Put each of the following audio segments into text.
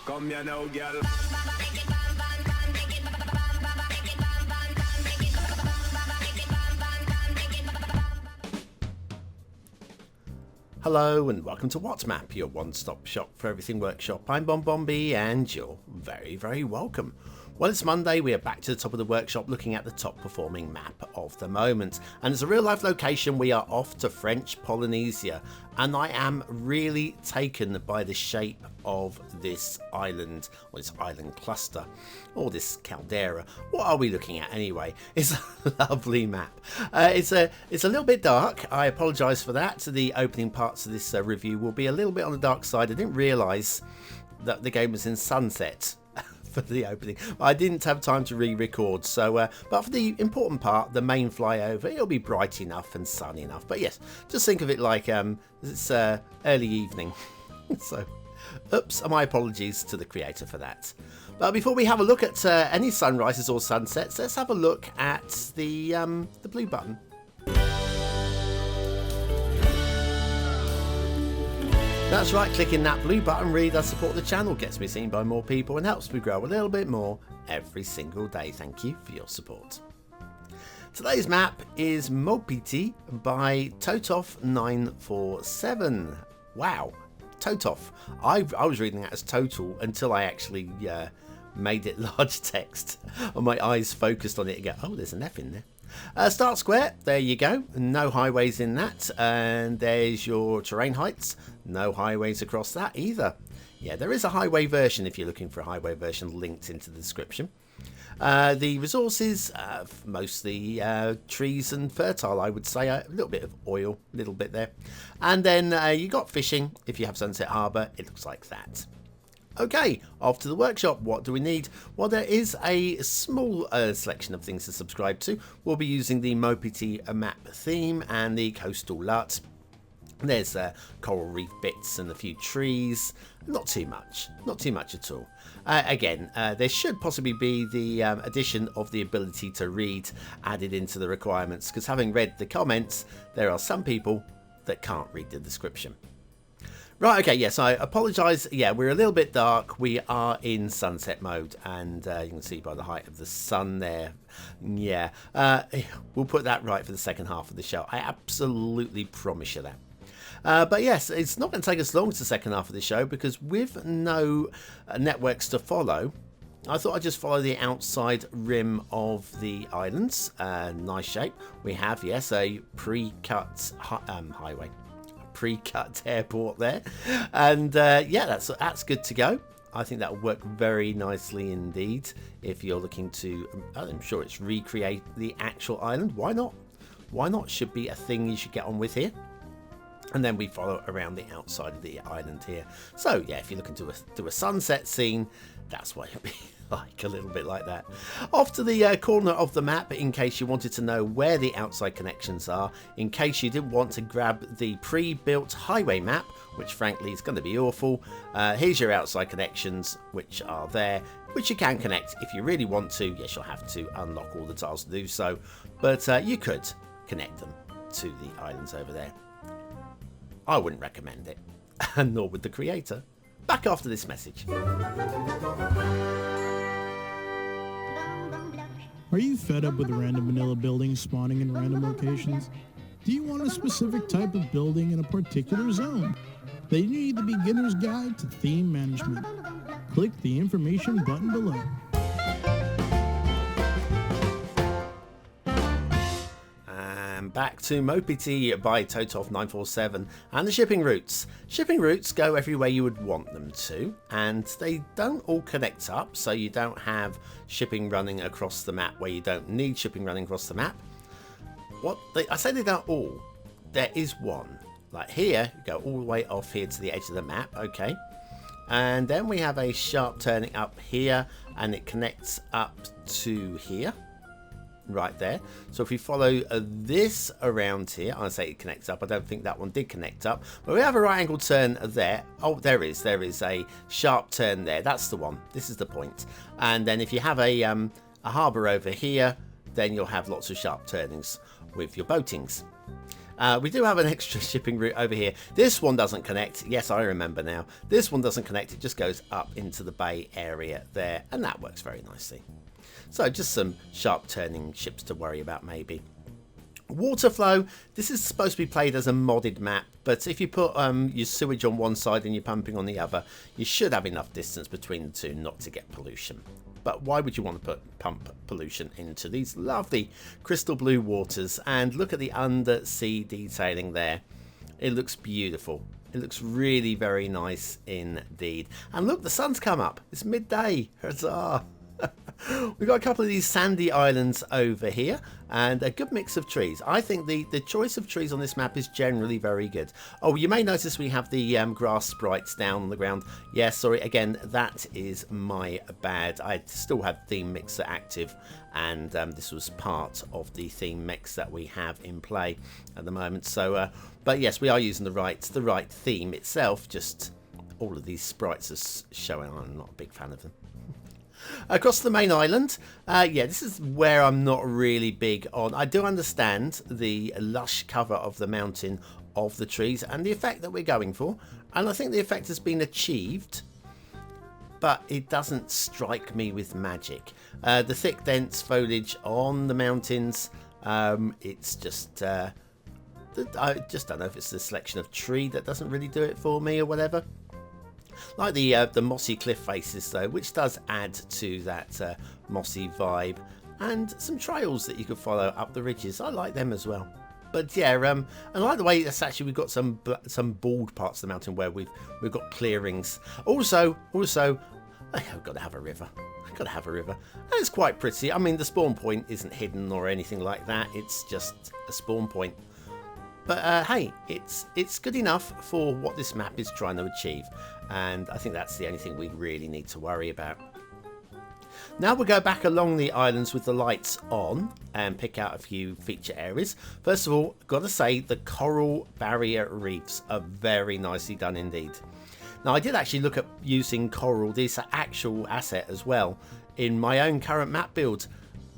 Come here now, girl. Hello and welcome to WhatMap, your one-stop shop for everything workshop. I'm BonBonB and you're very, very welcome. Well, it's Monday, we are back to the top of the workshop looking at the top performing map of the moment. And as a real life location, we are off to French Polynesia. And I am really taken by the shape of this island, or this island cluster, or this caldera. What are we looking at anyway? It's a lovely map. It's a little bit dark. I apologise for that. The opening parts of this review will be a little bit on the dark side. I didn't realise that the game was in sunset for the opening. I didn't have time to re-record, so but for the important part, the main flyover, it'll be bright enough and sunny enough. But yes, just think of it like it's early evening. So oops, my apologies to the creator for that. But before we have a look at any sunrises or sunsets, let's have a look at the blue button. That's right, clicking that blue button really does support the channel, gets me seen by more people and helps me grow a little bit more every single day. Thank you for your support. Today's map is Maupiti by Totof947. Wow, Totof. I was reading that as total until I actually made it large text and my eyes focused on it and go, oh, there's an F in there. Start square, there you go, no highways in that, and there's your terrain heights, no highways across that either. Yeah, there is a highway version if you're looking for a highway version linked into the description. The resources, mostly trees and fertile, I would say, a little bit of oil, a little bit there. And then you got fishing, if you have Sunset Harbour, it looks like that. Okay, off to the workshop. What do we need? Well, there is a small selection of things to subscribe to. We'll be using the Maupiti map theme and the coastal LUT. There's coral reef bits and a few trees. Not too much at all. Again, there should possibly be the addition of the ability to read added into the requirements, because having read the comments, there are some people that can't read the description. Right, okay, yes, I apologise. Yeah, we're a little bit dark. We are in sunset mode, and you can see by the height of the sun there. Yeah, we'll put that right for the second half of the show. I absolutely promise you that. But yes, it's not going to take us long to the second half of the show, because with no networks to follow, I thought I'd just follow the outside rim of the islands. Nice shape. We have, yes, a pre-cut highway. Pre-cut airport there, and yeah, that's good to go. I think that will work very nicely indeed if you're looking to, I'm sure it's recreate the actual island. Why not? Why not? Should be a thing you should get on with here. And then we follow around the outside of the island here. So yeah, if you're looking to do a sunset scene, that's what it'll be like, a little bit like that. Off to the corner of the map, in case you wanted to know where the outside connections are, in case you didn't want to grab the pre-built highway map, which frankly is going to be awful. Here's your outside connections, which are there, which you can connect if you really want to. Yes, you'll have to unlock all the tiles to do so, but you could connect them to the islands over there. I wouldn't recommend it, and nor would the creator. Back after this message. Are you fed up with random vanilla buildings spawning in random locations? Do you want a specific type of building in a particular zone? Then you need the beginner's guide to theme management. Click the information button below. Back to Maupiti by Totof947 and the shipping routes. Shipping routes go everywhere you would want them to, and they don't all connect up, so you don't have shipping running across the map where you don't need shipping running across the map. I say they don't all. There is one. Like here, you go all the way off here to the edge of the map, okay. And then we have a sharp turning up here, and it connects up to here. Right there. So if we follow this around here, I say it connects up. I don't think that one did connect up, but we have a right angle turn there. Oh, there is a sharp turn there. That's the one. This is the point. And then if you have a harbour over here, then you'll have lots of sharp turnings with your boatings. We do have an extra shipping route over here. This one doesn't connect. Yes, I remember now. This one doesn't connect. It just goes up into the bay area there, and that works very nicely. So just some sharp turning ships to worry about maybe. Water flow, this is supposed to be played as a modded map, but if you put your sewage on one side and you're pumping on the other, you should have enough distance between the two not to get pollution. But why would you want to pump pollution into these lovely crystal blue waters? And look at the undersea detailing there. It looks beautiful. It looks really very nice indeed. And look, the sun's come up. It's midday. Huzzah! We've got a couple of these sandy islands over here and a good mix of trees. I think the choice of trees on this map is generally very good. Oh, you may notice we have the grass sprites down on the ground. Yeah, sorry, again, that is my bad. I still have theme mixer active, and this was part of the theme mix that we have in play at the moment. So, but yes, we are using the right theme itself. Just all of these sprites are showing. I'm not a big fan of them. Across the main island, yeah, this is where I'm not really big on. I do understand the lush cover of the mountain of the trees and the effect that we're going for, and I think the effect has been achieved, but it doesn't strike me with magic. The thick dense foliage on the mountains, it's just I just don't know if it's the selection of tree that doesn't really do it for me or whatever. Like the mossy cliff faces though, which does add to that mossy vibe, and some trails that you could follow up the ridges. I like them as well. But yeah, I like the way that's actually we've got some bald parts of the mountain where we've got clearings. Also, I've got to have a river. I've got to have a river. And it's quite pretty. I mean, the spawn point isn't hidden or anything like that. It's just a spawn point. But hey, it's good enough for what this map is trying to achieve, and I think that's the only thing we really need to worry about. Now we'll go back along the islands with the lights on and pick out a few feature areas. First of all, got to say the coral barrier reefs are very nicely done indeed. Now I did actually look at using coral, this actual asset as well, in my own current map build.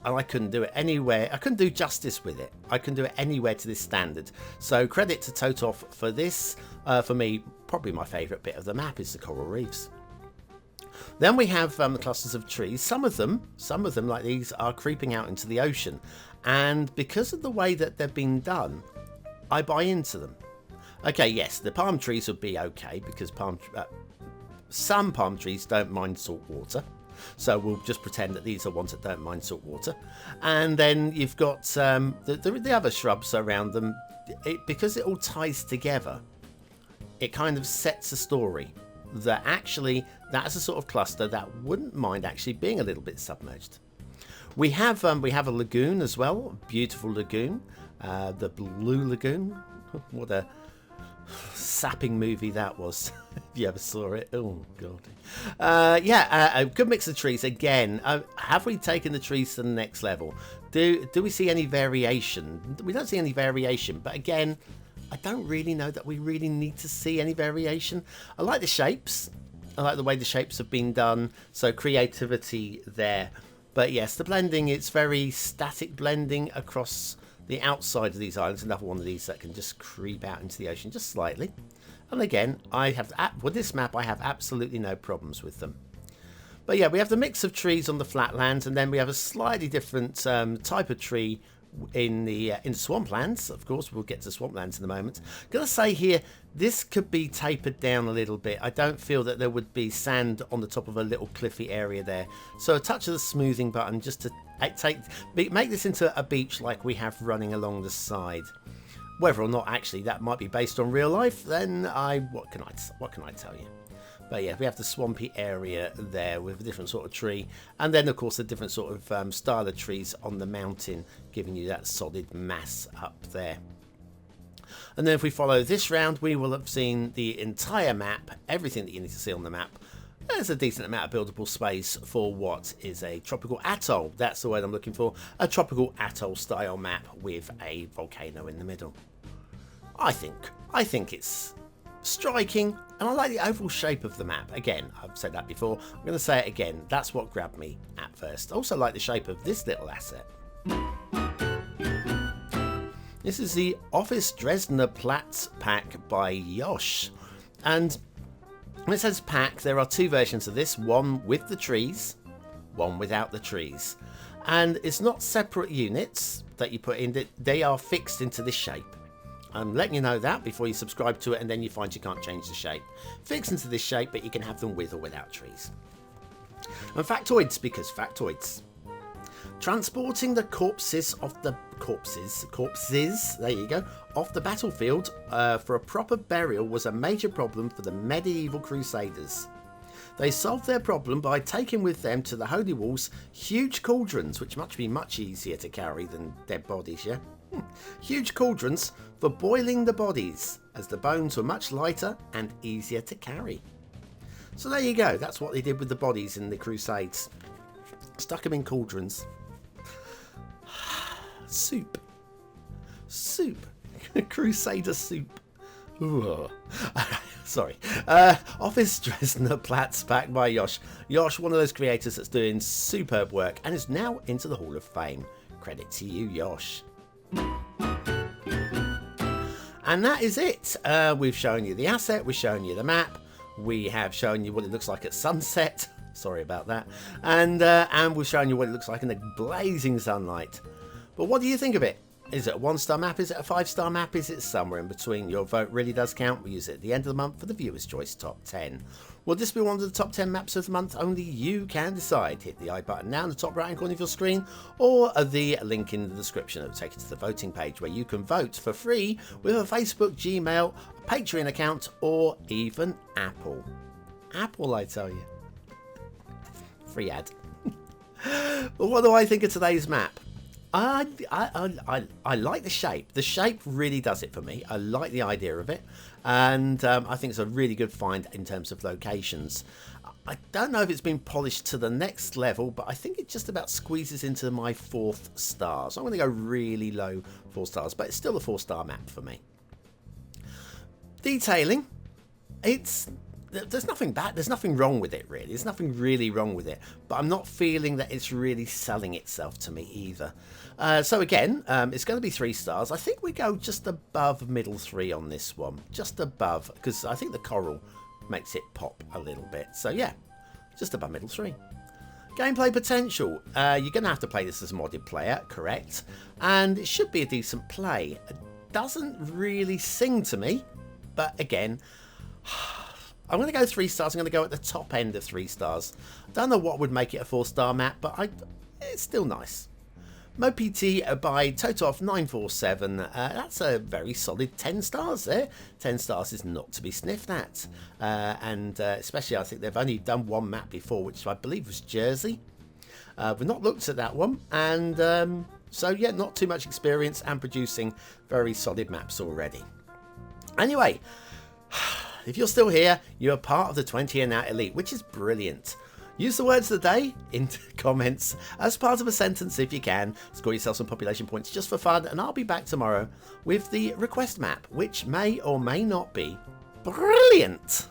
And I couldn't do it anywhere. I couldn't do justice with it. I couldn't do it anywhere to this standard. So credit to Totof for this. For me, probably my favourite bit of the map is the coral reefs. Then we have the clusters of trees. Some of them like these are creeping out into the ocean. And because of the way that they've been done, I buy into them. Okay, yes, the palm trees would be okay because some palm trees don't mind salt water. So we'll just pretend that these are ones that don't mind salt water. And then you've got the other shrubs around them. Because it all ties together, it kind of sets a story that actually that's a sort of cluster that wouldn't mind actually being a little bit submerged. We have a lagoon as well, beautiful lagoon, the Blue Lagoon. What a sapping movie that was. If you ever saw it. Oh god. Yeah, a good mix of trees again. Have we taken the trees to the next level? Do we see any variation? We don't see any variation, but again, I don't really know that we really need to see any variation. I like the shapes. I like the way the shapes have been done, so creativity there. But yes, the blending, it's very static blending across the outside of these islands. Another one of these that can just creep out into the ocean just slightly. And again, with this map, I have absolutely no problems with them. But yeah, we have the mix of trees on the flatlands, and then we have a slightly different type of tree in the swamplands. Of course, we'll get to swamplands in a moment. Gotta say here, this could be tapered down a little bit. I don't feel that there would be sand on the top of a little cliffy area there. So a touch of the smoothing button just to make this into a beach like we have running along the side. Whether or not actually that might be based on real life, then what can I tell you? But yeah, we have the swampy area there with a different sort of tree, and then of course a different sort of style of trees on the mountain, giving you that solid mass up there. And then if we follow this round, we will have seen the entire map, everything that you need to see on the map. There's a decent amount of buildable space for what is a tropical atoll. That's the word I'm looking for. A tropical atoll style map with a volcano in the middle. I think it's striking, and I like the overall shape of the map. Again, I've said that before. I'm going to say it again. That's what grabbed me at first. Also like the shape of this little asset. This is the Office Dresdner Platz pack by Yosh. And when it says pack, there are two versions of this. One with the trees, one without the trees. And it's not separate units that you put in. They are fixed into this shape. I'm letting you know that before you subscribe to it and then you find you can't change the shape. Fixed into this shape, but you can have them with or without trees. And factoids, because factoids. Transporting the corpses, there you go, off the battlefield for a proper burial was a major problem for the medieval crusaders. They solved their problem by taking with them to the holy walls huge cauldrons, which must be much easier to carry than dead bodies, yeah? Huge cauldrons for boiling the bodies, as the bones were much lighter and easier to carry. So there you go, that's what they did with the bodies in the Crusades. Stuck them in cauldrons. Soup. Crusader soup. Ooh. Sorry. Office Dresdner Platz pack by Yosh. Yosh, one of those creators that's doing superb work and is now into the Hall of Fame. Credit to you, Yosh. And that is it. We've shown you the asset, we've shown you the map, we have shown you what it looks like at sunset. Sorry about that. And we've shown you what it looks like in the blazing sunlight. But what do you think of it? Is it a 1-star map? Is it a 5-star map? Is it somewhere in between? Your vote really does count. We use it at the end of the month for the Viewer's Choice Top 10. Will this be one of the top 10 maps of the month? Only you can decide. Hit the I button now in the top right hand corner of your screen, or the link in the description that will take you to the voting page where you can vote for free with a Facebook, Gmail, Patreon account, or even Apple. Apple, I tell you. Free ad. But what do I think of today's map? I like the shape. The shape really does it for me. I like the idea of it, and I think it's a really good find in terms of locations. I don't know if it's been polished to the next level, but I think it just about squeezes into my 4th star. So I'm going to go really low 4 stars, but it's still a 4-star map for me. Detailing, there's nothing bad, there's nothing wrong with it really. There's nothing really wrong with it, but I'm not feeling that it's really selling itself to me either. So again, it's going to be 3 stars. I think we go just above middle 3 on this one, just above, because I think the coral makes it pop a little bit. So yeah, just above middle 3. Gameplay potential. You're going to have to play this as a modded player, correct? And it should be a decent play. It doesn't really sing to me, but again, I'm going to go 3 stars. I'm going to go at the top end of 3 stars. Don't know what would make it a 4-star map, but it's still nice. Maupiti by Totoff947. That's a very solid 10 stars there. 10 stars is not to be sniffed at. And especially I think they've only done one map before, which I believe was Jersey. We've not looked at that one. And so yeah, not too much experience and producing very solid maps already. Anyway, if you're still here, you're part of the 20 and out elite, which is brilliant. Use the words of the day in the comments as part of a sentence if you can. Score yourself some population points just for fun, and I'll be back tomorrow with the request map, which may or may not be brilliant.